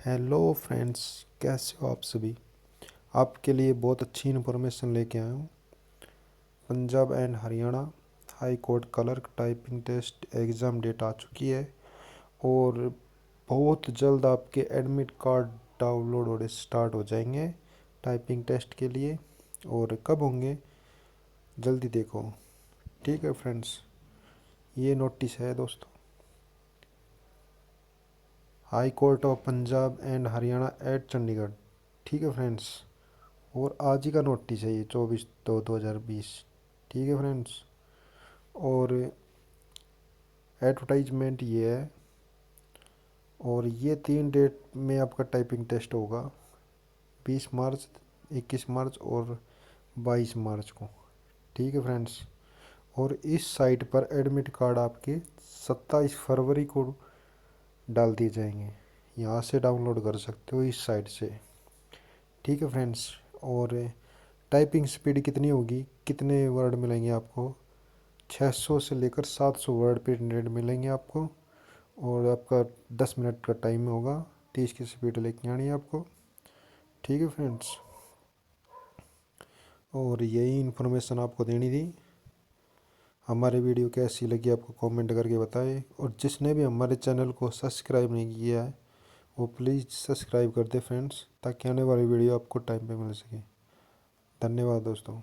Hello friends, कैसे हो आप सभी। आपके लिए बहुत अच्छी इन्फॉर्मेशन लेके आया हूँ। Punjab and Haryana high court clerk typing test exam date आ चुकी है और बहुत जल्द आपके एडमिट कार्ड डाउनलोड होने स्टार्ट हो जाएंगे टाइपिंग टेस्ट के लिए। और कब होंगे जल्दी देखो। ठीक है फ्रेंड्स, ये नोटिस है दोस्तों। High court of Punjab and Haryana at Chandigarh. ठीक है फ्रेंड्स, और आज ही का नोटिस है ये 24/2/2020। ठीक है फ्रेंड्स, और एडवर्टाइजमेंट ये है और ये 3 डेट में आपका टाइपिंग टेस्ट होगा, 20 मार्च, 21 मार्च और 22 मार्च को। ठीक है फ्रेंड्स, और इस साइट पर एडमिट कार्ड आपके 27 फरवरी को डाल दिए जाएंगे। यहाँ से डाउनलोड कर सकते हो इस साइट से। ठीक है फ्रेंड्स, और टाइपिंग स्पीड कितनी होगी, कितने वर्ड मिलेंगे आपको, 600 से लेकर 700 वर्ड पर मिनट मिलेंगे आपको। और आपका 10 मिनट का टाइम होगा, 30 की स्पीड लेके आनी है आपको। ठीक है फ्रेंड्स, और यही इन्फॉर्मेशन आपको देनी थी। हमारी वीडियो कैसी लगी आपको कमेंट करके बताएं, और जिसने भी हमारे चैनल को सब्सक्राइब नहीं किया है वो प्लीज़ सब्सक्राइब कर दे फ्रेंड्स, ताकि आने वाली वीडियो आपको टाइम पे मिल सके। धन्यवाद दोस्तों।